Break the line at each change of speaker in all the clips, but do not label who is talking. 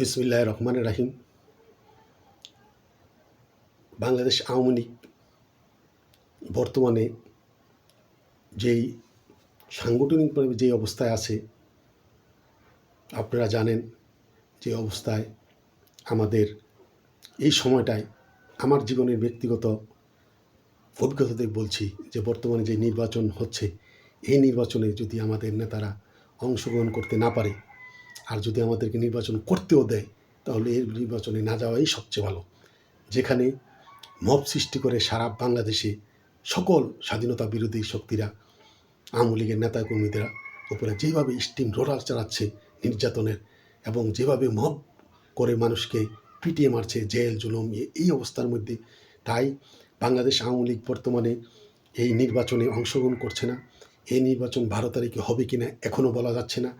বিসমিল্লাহির রহমানির রাহিম। বাংলাদেশ আওয়ামী লীগ বর্তমানে যেই সাংগঠনিকভাবে যে অবস্থায় আছে, আপনারা জানেন যে অবস্থায় আমাদের এই সময়টায় আমার জীবনের ব্যক্তিগত অভিজ্ঞতা থেকে বলছি যে বর্তমানে যে নির্বাচন হচ্ছে, এই নির্বাচনে যদি আমাদের নেতারা অংশগ্রহণ করতে না পারে আর যদি আমাদেরকে নির্বাচন করতেও দেয়, তাহলে এই নির্বাচনে না যাওয়াই সবচেয়ে ভালো। যেখানে মব সৃষ্টি করে সারা বাংলাদেশে সকল স্বাধীনতা বিরোধী শক্তিরা, আওয়ামী লীগের নেতাকর্মীদের উপরে যেভাবে স্টিম রোলার চালাচ্ছে নির্যাতনের, এবং যেভাবে মব করে মানুষকে পিটিয়ে মারছে, জেল জুলুম, এই অবস্থার মধ্যে তাই বাংলাদেশ আওয়ামী লীগ বর্তমানে এই নির্বাচনে অংশগ্রহণ করছে না। এই নির্বাচন 12 তারিখে হবে কি না এখনও বলা যাচ্ছে না।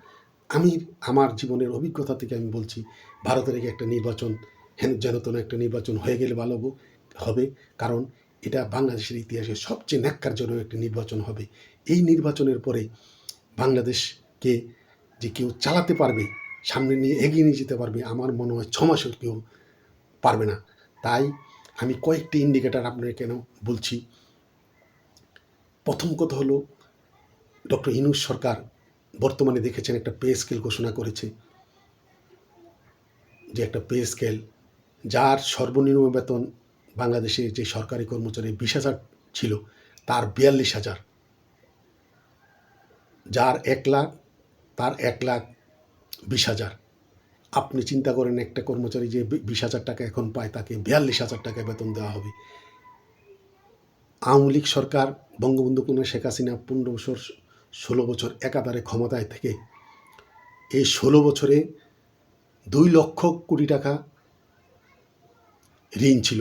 আমি আমার জীবনের অভিজ্ঞতা থেকে আমি বলছি, 12 তারিখে একটা নির্বাচন যেন তেন একটা নির্বাচন হয়ে গেলে ভালো হবে, কারণ এটা বাংলাদেশের ইতিহাসে সবচেয়ে ন্যাক্কারজনক একটি নির্বাচন হবে। এই নির্বাচনের পরে বাংলাদেশকে যে কেউ চালাতে পারবে, সামনে নিয়ে এগিয়ে নিয়ে যেতে পারবে, আমার মনে হয় 6 মাসের কেউ পারবে না। তাই আমি কয়েকটি ইন্ডিকেটার আপনাকে কেন বলছি। প্রথম কথা হলো, ডক্টর ইউনূস সরকার বর্তমানে দেখেছেন একটা পে স্কেল ঘোষণা করেছে, যে একটা পে স্কেল যার সর্বনিম্ন বেতন বাংলাদেশে যে সরকারি কর্মচারী 20,000 ছিল, তার 42,000, যার 1 লাখ তার 1,20,000। আপনি চিন্তা করেন, একটা কর্মচারী যে 20,000 টাকা এখন পায়, তাকে 42,000 টাকা বেতন দেওয়া হবে। আওয়ামী লীগ সরকার, বঙ্গবন্ধু কন্যা শেখ হাসিনা 15 বছর 16 বছর একাধারে ক্ষমতায় থেকে এই 16 বছরে 2 লক্ষ কোটি টাকা ঋণ ছিল।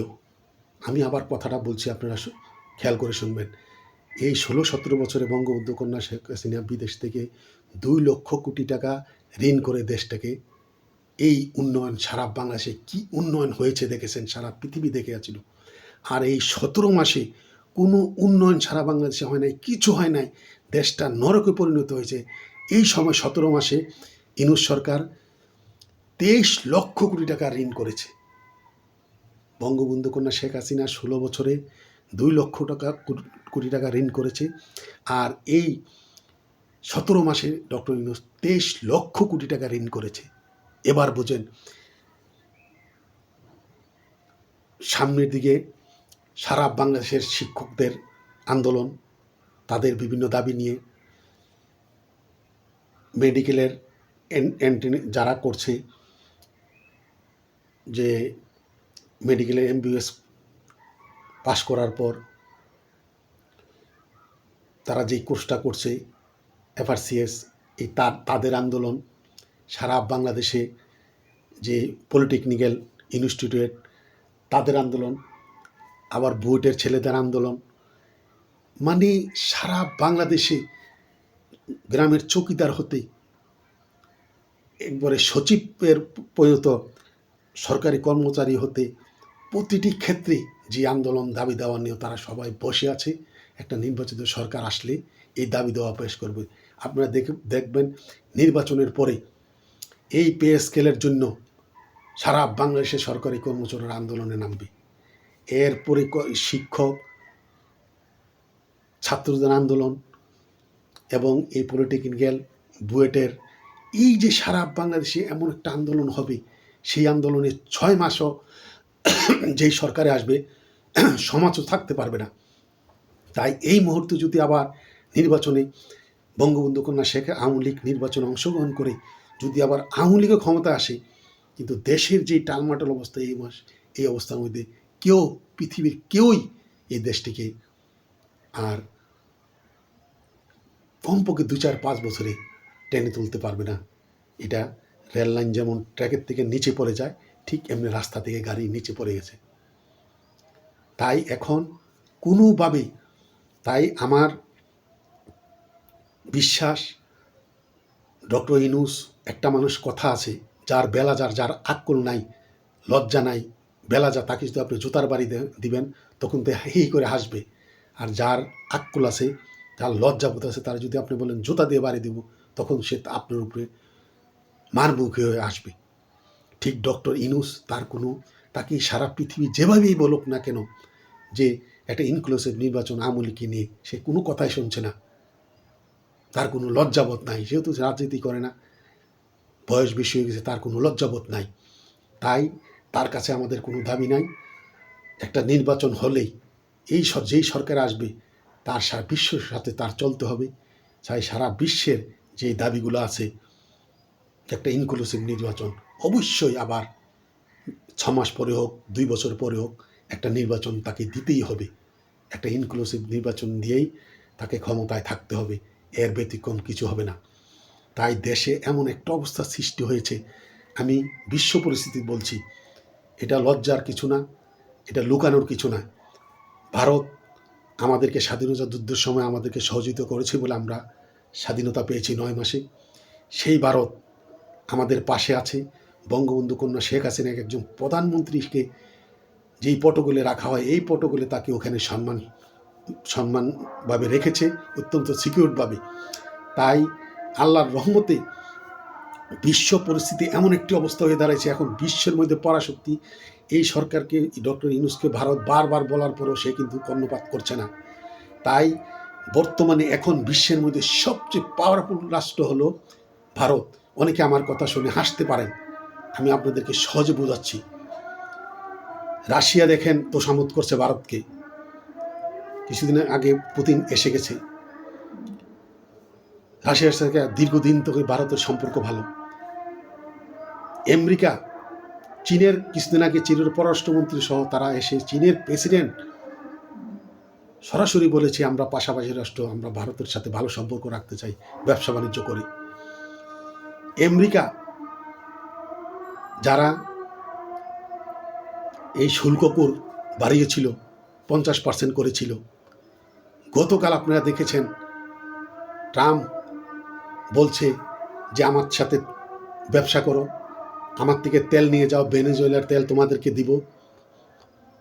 আমি আবার কথাটা বলছি, আপনারা খেয়াল করে শুনবেন। এই 16-17 বছরে বঙ্গবন্ধু কন্যা শেখ হাসিনা বিদেশ থেকে 2 লক্ষ কোটি টাকা ঋণ করে দেশটাকে এই উন্নয়ন, সারা বাংলাদেশে কি উন্নয়ন হয়েছে দেখেছেন, সারা পৃথিবী দেখে আছিল। আর এই 17 মাসে কোনো উন্নয়ন সারা বাংলাদেশে হয় নাই, কিছু হয় নাই, দেশটা নরকে পরিণত হয়েছে। এই সময় 17 মাসে ইউনূস সরকার 23 লক্ষ কোটি টাকা ঋণ করেছে। বঙ্গবন্ধু কন্যা শেখ হাসিনা 16 বছরে 2 লক্ষ কোটি টাকা ঋণ করেছে, আর এই 17 মাসে ডক্টর ইউনূস 23 লক্ষ কোটি টাকা ঋণ করেছে। এবার বোঝেন, সামনের দিকে সারা বাংলাদেশের শিক্ষকদের আন্দোলন, তাদের বিভিন্ন দাবি নিয়ে, মেডিকেলের যারা করছে, যে মেডিকেলে MBBS পাশ করার পর তারা যেই কোর্সটা করছে FRCS, এই তাদের আন্দোলন, সারা বাংলাদেশে যে পলিটেকনিক্যাল ইনস্টিটিউট তাদের আন্দোলন, আবার বুয়েটের ছেলেদের আন্দোলন, মানে সারা বাংলাদেশে গ্রামের চৌকিদার হতে একবারে সচিবের পরিণত সরকারি কর্মচারী হতে প্রতিটি ক্ষেত্রে যে আন্দোলন, দাবি দেওয়া নিয়ে তারা সবাই বসে আছে। একটা নির্বাচিত সরকার আসলে এই দাবি দেওয়া পেশ করবে। আপনারা দেখবেন নির্বাচনের পরে এই পে স্কেলের জন্য সারা বাংলাদেশে সরকারি কর্মচারীরা আন্দোলনে নামবে। এরপরে শিক্ষক, ছাত্রদের আন্দোলন এবং এই পলিটেকনিক্যাল, বুয়েটের, এই যে সারা বাংলাদেশে এমন একটা আন্দোলন হবে, সেই আন্দোলনে 6 মাসও যেই সরকারে আসবে সমাজও থাকতে পারবে না। তাই এই মুহূর্তে যদি আবার নির্বাচনে বঙ্গবন্ধু কন্যা শেখ আওয়ামী লীগ নির্বাচনে অংশগ্রহণ করে যদি আবার আওয়ামী লীগও ক্ষমতা আসে, কিন্তু দেশের যে টালমাটাল অবস্থা, এই অবস্থার মধ্যে পৃথিবীর কেউই এই দেশটিকে আর কমপক্ষে 2-4-5 বছরে টেনে তুলতে পারবে না। এটা রেল লাইন যেমন ট্র্যাকের থেকে নিচে পড়ে যায়, ঠিক এমনি রাস্তা থেকে গাড়ি নিচে পড়ে গেছে। তাই এখন কোনোভাবেই, তাই আমার বিশ্বাস, ডক্টর ইউনূস, একটা মানুষ কথা আছে, যার বেলাজার, যার আক্কল নাই, লজ্জা নাই, বেলাজার, তাকে যদি আপনি জুতার বাড়ি দিবেন তখন তো হি করে হাসবে। আর যার আক্কল আছে, যার লজ্জাবোধ আছে, তার যদি আপনি বলেন জুতা দিয়ে বাড়ি দিব, তখন সে আপনার উপরে মারমুখী হয়ে আসবে। ঠিক ডক্টর ইউনূস তাকে সারা পৃথিবী যেভাবেই বলুক না কেন যে একটা ইনক্লুসিভ নির্বাচন আওয়ামী লীগকে নিয়ে, সে কোনো কথাই শুনছে না, তার কোনো লজ্জাবোধ নাই। যেহেতু রাজনীতি করে না, বয়স বেশি হয়ে গেছে, তার কোনো লজ্জাবোধ নাই। তাই তার কাছে আমাদের কোনো দাবি নাই। একটা নির্বাচন হলেই যেই সরকার আসবে তার সারা বিশ্বের সাথে তার চলতে হবে। চাই সারা বিশ্বের যে দাবিগুলো আছে, একটা ইনক্লুসিভ নির্বাচন অবশ্যই, আবার 6 মাস পরে হোক, 2 বছর পরে হোক, একটা নির্বাচন তাকে দিতেই হবে। একটা ইনক্লুসিভ নির্বাচন দিয়েই তাকে ক্ষমতায় থাকতে হবে, এর ব্যতিক্রম কিছু হবে না। তাই দেশে এমন একটা অবস্থা সৃষ্টি হয়েছে, আমি বিশ্ব পরিস্থিতি বলছি, এটা লজ্জার কিছু না, এটা লুকানোর কিছু না। ভারত আমাদেরকে স্বাধীনতা যুদ্ধের সময় আমাদেরকে সহযোগিতা করেছে বলে আমরা স্বাধীনতা পেয়েছি 9 মাসে। সেই ভারত আমাদের পাশে আছে। বঙ্গবন্ধু কন্যা শেখ হাসিনাকে একজন প্রধানমন্ত্রীকে যেই প্রটোকলে রাখা হয়, এই প্রটোকলে তাকে ওখানে সম্মানভাবে রেখেছে, অত্যন্ত সিকিউরভাবে। তাই আল্লাহর রহমতে বিশ্ব পরিস্থিতি এমন একটি অবস্থা হয়ে দাঁড়িয়েছে, এখন বিশ্বের মধ্যে পরাশক্তি। এই সরকারকে, ডক্টর ইউনূসকে ভারত বারবার বলার পরও সে কিন্তু কর্ণপাত করছে না। তাই বর্তমানে এখন বিশ্বের মধ্যে সবচেয়ে পাওয়ারফুল রাষ্ট্র হলো ভারত। অনেকে আমার কথা শুনে হাসতে পারেন, আমি আপনাদেরকে সহজে বোঝাচ্ছি। রাশিয়া দেখেন তোষামত করছে ভারতকে, কিছুদিন আগে পুতিন এসে গেছে। রাশিয়ার সাথে দীর্ঘদিন থেকে ভারতের সম্পর্ক ভালো। আমেরিকা, চীনের কিছুদিন আগে চীনের পররাষ্ট্রমন্ত্রী সহ তারা এসে চীনের প্রেসিডেন্ট সরাসরি বলেছে আমরা পাশাপাশি রাষ্ট্র, আমরা ভারতের সাথে ভালো সম্পর্ক রাখতে চাই, ব্যবসা বাণিজ্য করি। আমেরিকা যারা এই শুল্ক কর বাড়িয়েছিল, 50% করেছিল, গতকাল আপনারা দেখেছেন ট্রাম্প বলছে যে আমার সাথে ব্যবসা করো, আমার থেকে তেল নিয়ে যাও, ভেনেজুয়েলার তেল তোমাদেরকে দিব,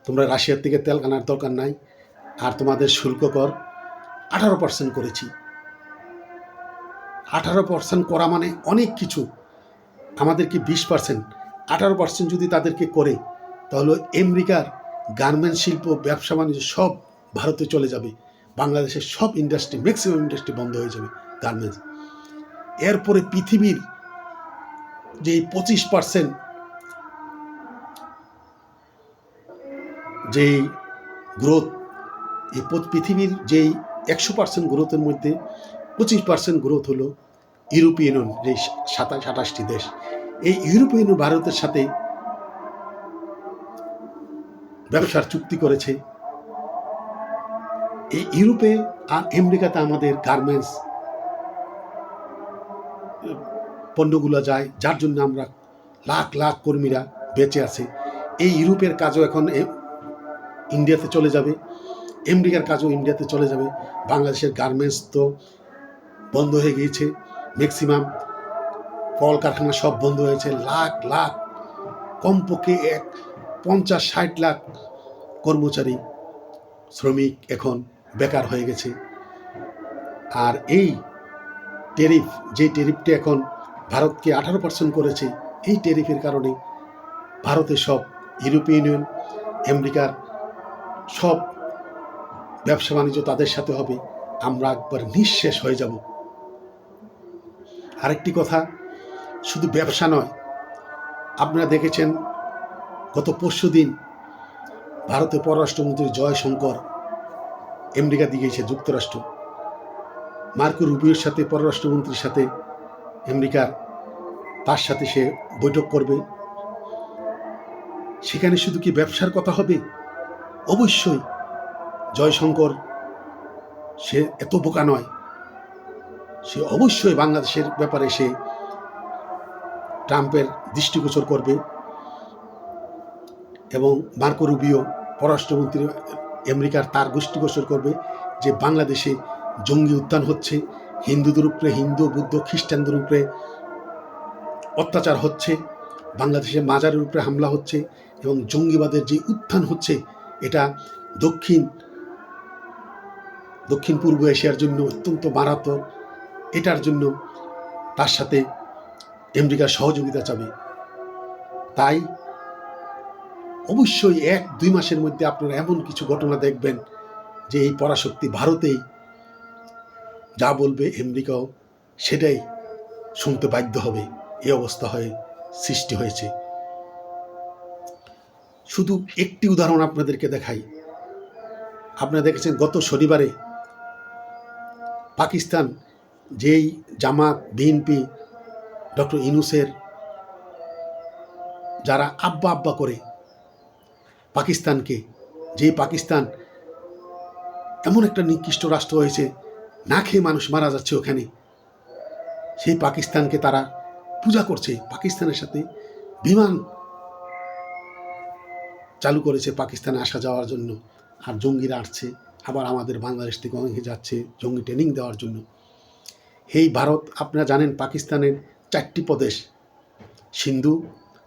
তোমরা রাশিয়ার থেকে তেল আনার দরকার নাই, আর তোমাদের শুল্ক কর 18% করেছি। 18% করা মানে অনেক কিছু। আমাদেরকে 20%, 18% যদি তাদেরকে করে, তাহলে আমেরিকার গার্মেন্টস শিল্প, ব্যবসা বাণিজ্য সব ভারতে চলে যাবে। বাংলাদেশের সব ইন্ডাস্ট্রি, ম্যাক্সিমাম ইন্ডাস্ট্রি বন্ধ হয়ে যাবে গার্মেন্টস। এরপরে পৃথিবীর যেই 25% যেই গ্রোথ, এই পৃথিবীর যেই 100% গ্রোথের মধ্যে 25% গ্রোথ হলো ইউরোপিয়ান ইউনিয়ন, যে 27-28টি দেশ। এই ইউরোপিয়ান ইউনিয়ন ভারতের সাথে ব্যবসার চুক্তি করেছে। এই ইউরোপে আর আমেরিকাতে আমাদের গার্মেন্টস পণ্যগুলো যায়, যার জন্য আমরা লাখ লাখ কর্মীরা বেঁচে আছে। এই ইউরোপের কাজও এখন ইন্ডিয়াতে চলে যাবে, আমেরিকার কাজও ইন্ডিয়াতে চলে যাবে। বাংলাদেশের গার্মেন্টস তো বন্ধ হয়ে গিয়েছে, ম্যাক্সিমাম কলকারখানা সব বন্ধ হয়েছে। লাখ লাখ, কমপক্ষে 50-60 লাখ কর্মচারী, শ্রমিক এখন বেকার হয়ে গেছে। আর এই ট্যারিফ, যে ট্যারিফটা এখন ভারতকে 18% করেছে, এই ট্যারিফের কারণে ভারতের সব ইউরোপিয়ান ইউনিয়ন, আমেরিকার সব ব্যবসা বাণিজ্য তাদের সাথে হবে। আমরা একবার নিঃশেষ হয়ে যাব। আরেকটি কথা, শুধু ব্যবসা নয়, আপনারা দেখেছেন গত পরশুদিন ভারতের পররাষ্ট্রমন্ত্রী জয়শঙ্কর আমেরিকা দিয়ে গিয়েছে যুক্তরাষ্ট্র। মার্কো রুবিওর সাথে, পররাষ্ট্রমন্ত্রীর সাথে আমেরিকার, তার সাথে সে বৈঠক করবে। সেখানে শুধু কি ব্যবসার কথা হবে? অবশ্যই। জয়শঙ্কর সে এত বোকা নয়, সে অবশ্যই বাংলাদেশের ব্যাপারে সে ট্রাম্পের দৃষ্টিগোচর করবে। এবং মার্কো রুবিও পররাষ্ট্রমন্ত্রী আমেরিকার, তার দৃষ্টিগোচর করবে যে বাংলাদেশে জঙ্গি উত্থান হচ্ছে, হিন্দুদের উপরে, হিন্দু বৌদ্ধ খ্রিস্টানদের উপরে অত্যাচার হচ্ছে, বাংলাদেশে মাজারের উপরে হামলা হচ্ছে, এবং জঙ্গিবাদের যে উত্থান হচ্ছে, এটা দক্ষিণ পূর্ব এশিয়ার জন্য অত্যন্ত মারাত্মক। এটার জন্য তার সাথে আমেরিকার সহযোগিতা চাবে। তাই অবশ্যই 1-2 মাসের মধ্যে আপনারা এমন কিছু ঘটনা দেখবেন যে এই পরাশক্তি ভারতেই যা বলবে আমেরিকাও সেটাই শুনতে বাধ্য হবে। এই অবস্থা হয়ে সৃষ্টি হয়েছে। শুধু একটি উদাহরণ আপনাদেরকে দেখাই। আপনারা দেখেছেন গত শনিবারে পাকিস্তান যেই জামাত, বিএনপি, ডক্টর ইউনূসের যারা আব্বা আব্বা করে পাকিস্তানকে, যে পাকিস্তান এমন একটা নিকৃষ্ট রাষ্ট্র হয়েছে, না খেয়ে মানুষ মারা যাচ্ছে ওখানে, সেই পাকিস্তানকে তারা পূজা করছে। পাকিস্তানের সাথে বিমান চালু করেছে পাকিস্তানে আসা যাওয়ার জন্য, আর জঙ্গিরা আসছে। আবার আমাদের বাংলাদেশ থেকে অনেকে যাচ্ছে জঙ্গি ট্রেনিং দেওয়ার জন্য। এই ভারত, আপনারা জানেন পাকিস্তানের 4টি প্রদেশ, সিন্ধু,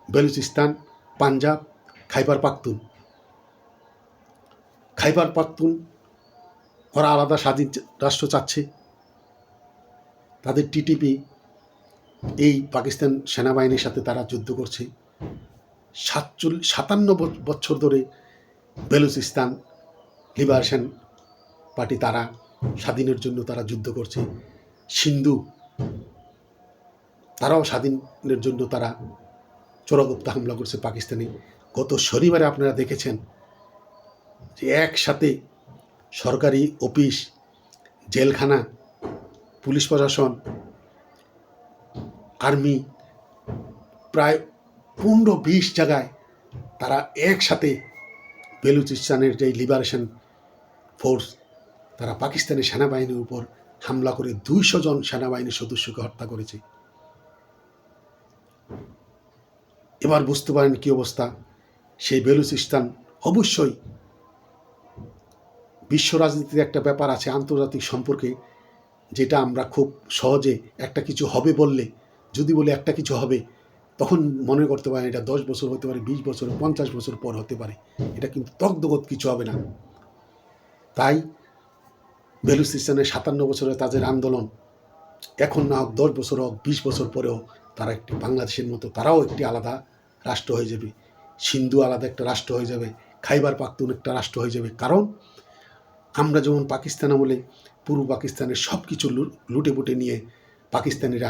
বেলুচিস্তান, পাঞ্জাব, খাইবার পাখতুন। খাইবার পাখতুন ওরা আলাদা স্বাধীন রাষ্ট্র চাচ্ছে। তাদের টিটিপি এই পাকিস্তান সেনাবাহিনীর সাথে তারা যুদ্ধ করছে। 57 বছর ধরে বেলুচিস্তান লিবারেশন পার্টি তারা স্বাধীনের জন্য তারা যুদ্ধ করছে। সিন্ধু তারাও স্বাধীনের জন্য তারা চোরাগুপ্তা হামলা করছে পাকিস্তানে। গত শনিবারে আপনারা দেখেছেন যে একসাথে সরকারি অফিস, জেলখানা, পুলিশ প্রশাসন, আর্মি, প্রায় 15-20 জায়গায় তারা একসাথে বেলুচিস্তানের যে লিবারেশন ফোর্স তারা পাকিস্তানের সেনাবাহিনীর উপর হামলা করে 200 জন সেনাবাহিনীর সদস্যকে হত্যা করেছে। এবার বুঝতে পারেন কী অবস্থা। সেই বেলুচিস্তান অবশ্যই বিশ্ব রাজনীতির একটা ব্যাপার আছে, আন্তর্জাতিক সম্পর্কে, যেটা আমরা খুব সহজে একটা কিছু হবে বললে, যদি বলে একটা কিছু হবে, তখন মনে করতে পারেন এটা 10 বছর হতে পারে, 20 বছর, 50 বছর পর হতে পারে। এটা কিন্তু তকদগত কিছু হবে না। তাই বেলুচিস্তানের 57 বছরে তাদের আন্দোলন, এখন না হোক 10 বছর হোক, 20 বছর পরেও তারা একটি বাংলাদেশের মতো তারাও একটি আলাদা রাষ্ট্র হয়ে যাবে। সিন্ধু আলাদা একটা রাষ্ট্র হয়ে যাবে, খাইবার পাখতুন একটা রাষ্ট্র হয়ে যাবে। কারণ আমরা যেমন পাকিস্তান আমলে পূর্ব পাকিস্তানের সব কিছু লুটে পুটে নিয়ে পাকিস্তানিরা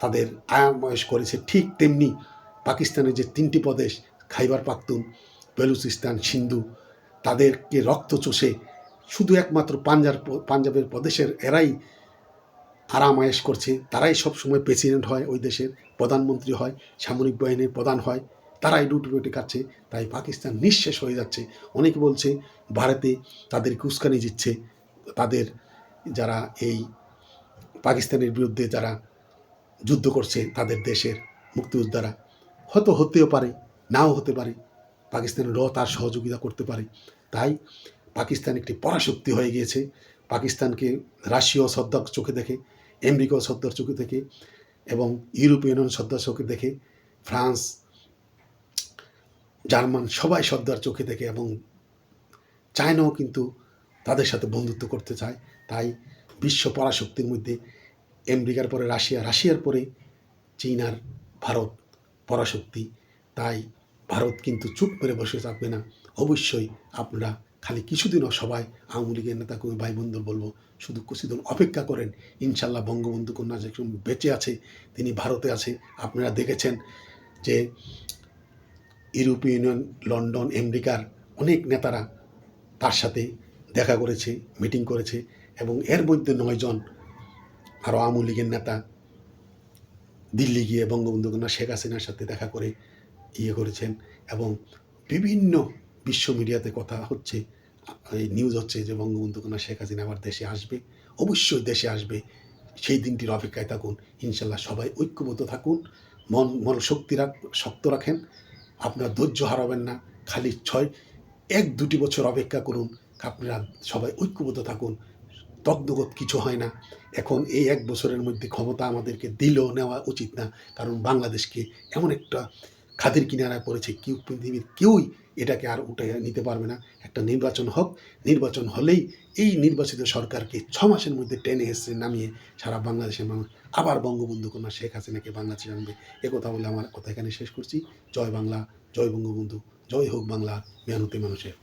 তাদের আয়াময়স করেছে, ঠিক তেমনি পাকিস্তানের যে 3টি প্রদেশ খাইবার পাখতুন, বেলুচিস্তান, সিন্ধু, তাদেরকে রক্ত চষে শুধু একমাত্র পাঞ্জাবের প্রদেশের এরাই আরামায়েশ করছে। তারাই সবসময় প্রেসিডেন্ট হয়, ওই দেশের প্রধানমন্ত্রী হয়, সামরিক বাহিনীর প্রধান হয়, তারাই লুটে খাচ্ছে। তাই পাকিস্তান নিঃশেষ হয়ে যাচ্ছে। অনেকে বলছে ভারতে তাদেরকে উস্কানি দিচ্ছে, তাদের যারা এই পাকিস্তানের বিরুদ্ধে যারা যুদ্ধ করছে তাদের দেশের মুক্তিযোদ্ধারা, হয়তো হতেও পারে, নাও হতে পারে, পাকিস্তানের তার সহযোগিতা করতে পারে। তাই পাকিস্তান একটি পরাশক্তি হয়ে গিয়েছে। পাকিস্তানকে রাশিয়াও শ্রদ্ধার চোখে দেখে, আমেরিকাও শ্রদ্ধার চোখে দেখে, এবং ইউরোপীয় ইউনিয়ন শ্রদ্ধার চোখে দেখে, ফ্রান্স, জার্মান সবাই শ্রদ্ধার চোখে দেখে, এবং চায়নাও কিন্তু তাদের সাথে বন্ধুত্ব করতে চায়। তাই বিশ্ব পরাশক্তির মধ্যে আমেরিকার পরে রাশিয়া, রাশিয়ার পরে চীন আর ভারত পরাশক্তি। তাই ভারত কিন্তু চুপ করে বসে থাকবে না। অবশ্যই আপনারা খালি কিছুদিনও সবাই আওয়ামী লীগের নেতা কর্মী ভাই বন্ধু বলবো, শুধু কিছুদিন অপেক্ষা করেন। ইনশাল্লাহ বঙ্গবন্ধু কন্যা যে বেঁচে আছে, তিনি ভারতে আছে। আপনারা দেখেছেন যে ইউরোপীয় ইউনিয়ন, লন্ডন, আমেরিকার অনেক নেতারা তার সাথে দেখা করেছে, মিটিং করেছে, এবং এর মধ্যে 9 জন আরও আওয়ামী লীগের নেতা দিল্লি গিয়ে বঙ্গবন্ধু কন্যা শেখ হাসিনার সাথে দেখা করে করেছেন। এবং বিভিন্ন বিশ্ব মিডিয়াতে কথা হচ্ছে, এই নিউজ হচ্ছে যে বঙ্গবন্ধু কন্যা শেখ হাসিনা আবার দেশে আসবে। অবশ্যই দেশে আসবে, সেই দিনটির অপেক্ষায় থাকুন। ইনশাল্লাহ সবাই ঐক্যবদ্ধ থাকুন, মন শক্ত রাখেন, আপনারা ধৈর্য হারাবেন না। খালি 1-2 বছর অপেক্ষা করুন, আপনারা সবাই ঐক্যবদ্ধ থাকুন। তদ্গত কিছু হয় না। এখন এই 1 বছরের মধ্যে ক্ষমতা আমাদেরকে দিলেও নেওয়া উচিত না, কারণ বাংলাদেশকে এমন একটা খাদের কিনারায় পড়েছে। পৃথিবীর কেউই এটাকে আর উঠে নিতে পারবে না। একটা নির্বাচন হোক, নির্বাচন হলেই এই নির্বাচিত সরকারকে 6 মাসের মধ্যে টেনে হেসড়ে নামিয়ে সারা বাংলাদেশের মানুষ আবার বঙ্গবন্ধু কন্যা শেখ হাসিনাকে বাংলাদেশে আনবে। একথা বলে আমার কথা এখানে শেষ করছি। জয় বাংলা, জয় বঙ্গবন্ধু, জয় হোক বাংলা মেহনতি মানুষের।